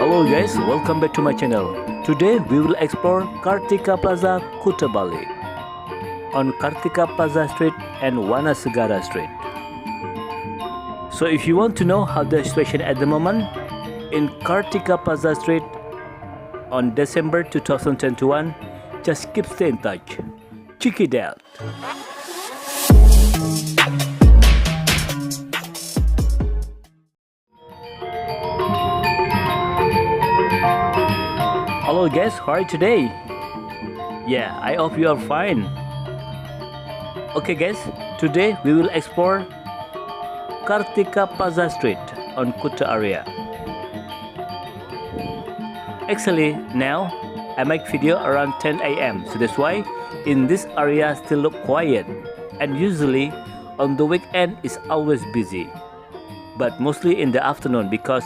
Hello guys, welcome back to my channel. Today we will explore Kartika Plaza Kuta Bali on Kartika Plaza Street and Wana Segara Street. So if you want to know how the situation at the moment in Kartika Plaza Street on December 2021, just keep stay in touch. Check it out. Hello guys, how are you today? Yeah, I hope you are fine. Okay guys, today we will explore Kartika Plaza Street on Kuta area. Actually, now I make video around 10 AM, so that's why in this area still look quiet, and usually on the weekend is always busy, but mostly in the afternoon because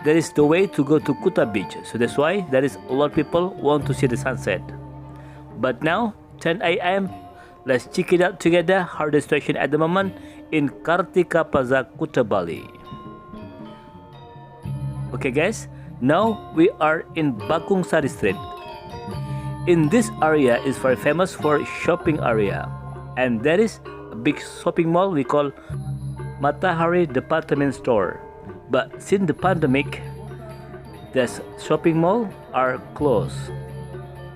there is the way to go to Kuta beach, so that's why there is a lot of people want to see the sunset. But now 10 AM, let's check it out together how the situation at the moment in Kartika Plaza Kuta Bali. Okay guys, now we are in Bakung Sari Street. In this area is very famous for shopping area, and there is a big shopping mall we call Matahari Department Store. But since the pandemic, the shopping mall are closed.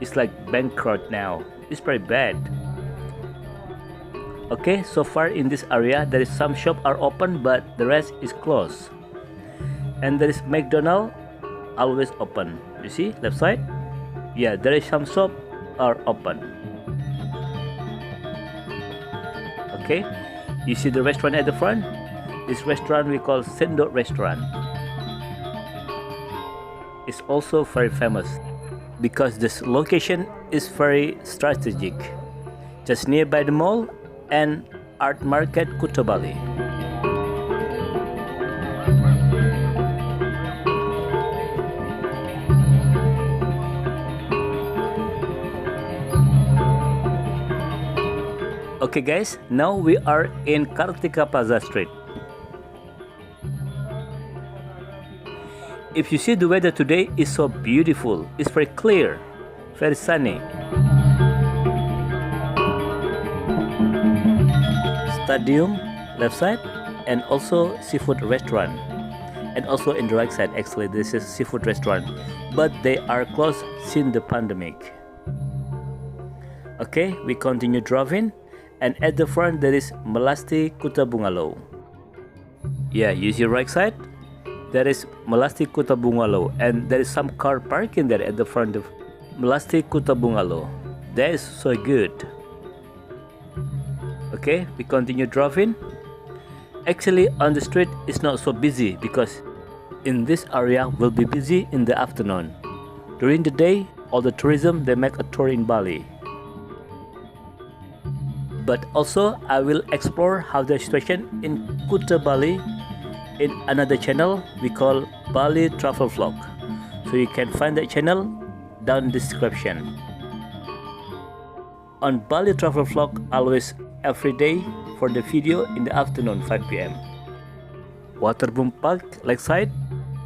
It's like bankrupt now. It's very bad. Okay, so far in this area there is some shop are open, but the rest is closed. And there is McDonald's always open. You see left side? Yeah, there is some shop are open. Okay, you see the restaurant at the front? This restaurant we call Sanur restaurant. It's also very famous because this location is very strategic, just nearby the mall and art market Kuta Bali. Okay guys, now we are in Kartika Plaza Street. If you see the weather today is so beautiful, it's very clear, very sunny. Stadium left side, and also seafood restaurant, and also in the right side actually this is seafood restaurant, but they are closed since the pandemic. Okay, we continue driving, and at the front there is Melasti Kuta Bungalow. Yeah, you see right side? There is Melasti Kuta Bungalow, and there is some car parking there at the front of Melasti Kuta Bungalow. That is so good. Okay, we continue driving. Actually on the street it's not so busy because in this area will be busy in the afternoon. During the day all the tourism they make a tour in Bali. But also I will explore how the situation in Kuta Bali in another channel we call Bali Travel Vlog, so you can find that channel down in the description. On Bali Travel Vlog always every day for the video in the afternoon 5 PM. Waterboom Park like side,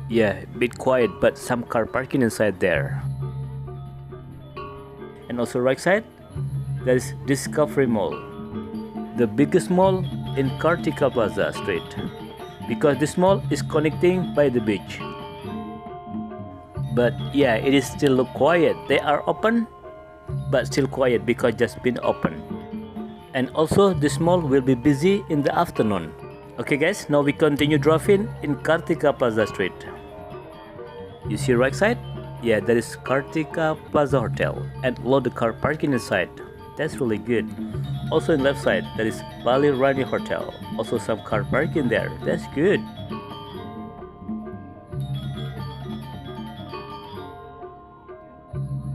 yeah, bit quiet but some car parking inside there. And also right side there is Discovery Mall, the biggest mall in Kartika Plaza Street, because this mall is connecting by the beach. But yeah, it is still look quiet. They are open but still quiet because just been open. And also this mall will be busy in the afternoon. Okay guys, now we continue driving in Kartika Plaza Street. You see right side? Yeah, there is Kartika Plaza Hotel and load the car parking inside. That's really good. Also in left side there is Bali Rani Hotel, also some car parking there. That's good.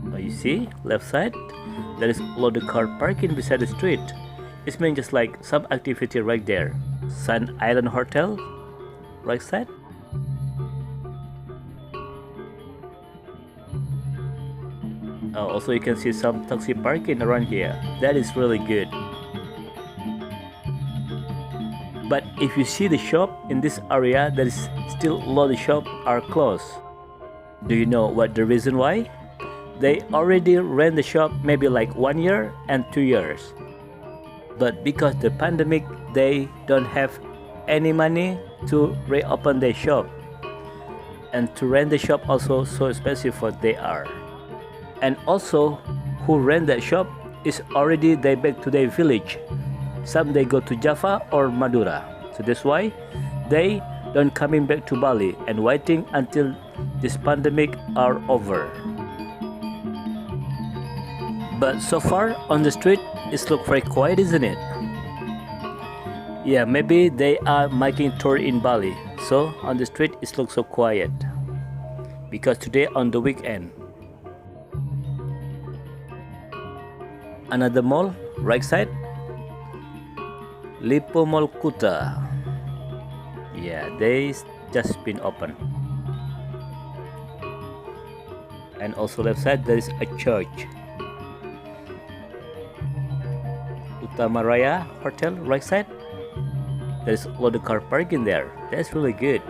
Now you see left side there is a lot of car parking beside the street. It means just like some activity right there. Sun Island Hotel right side. Also you can see some taxi parking around here. That is really good. But if you see the shop in this area, there is still a lot of shops are closed. Do you know what the reason why? They already rent the shop maybe like 1 year and 2 years. But because the pandemic, they don't have any money to reopen their shop. And to rent the shop also so expensive for they are. And also who rent that shop is already they back to their village. Some they go to Java or Madura. So that's why they don't coming back to Bali and waiting until this pandemic are over. But so far on the street it's look very quiet, isn't it? Yeah, maybe they are making tour in Bali. So on the street it looks so quiet. Because today on the weekend. Another mall, right side. Lipo Mall Kuta. Yeah, they just been open. And also left side there is a church. Utamaraya Hotel, right side. There's a lot of car parking there. That's really good.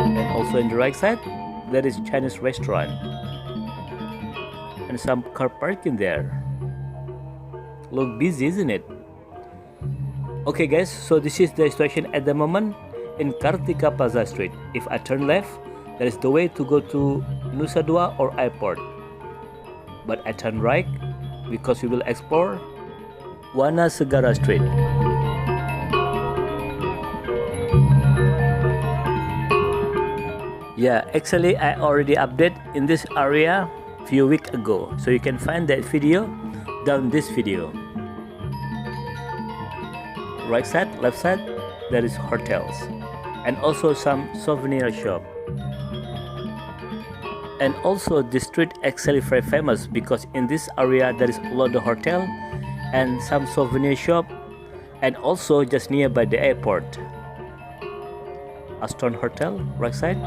And also in the right side, there is Chinese restaurant. And some car parking there. Look busy, isn't it? Okay guys, so this is the situation at the moment in Kartika Plaza Street. If I turn left, that is the way to go to Nusa Dua or airport. But I turn right because we will explore Wana Segara Street. Yeah, actually I already updated in this area few weeks ago, so you can find that video down this video. Right side, left side, there is hotels and also some souvenir shop. And also this street actually very famous because in this area there is a lot of hotel and some souvenir shop, and also just nearby the airport. Aston Hotel, right side.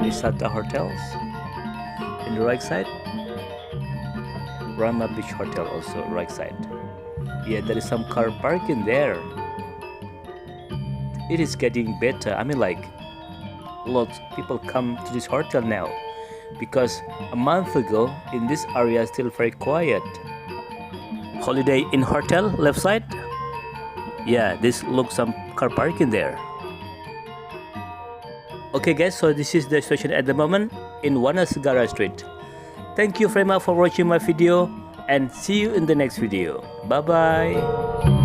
Isata Hotels in the right side. Rama Beach Hotel also right side. Yeah, there is some car parking there. It is getting better. I mean, like, lots of people come to this hotel now because a month ago in this area still very quiet. Holiday Inn Hotel, left side. Yeah, this looks some car parking there. Okay guys, so this is the situation at the moment in Wana Segara Street. Thank you very much for watching my video and see you in the next video. Bye bye.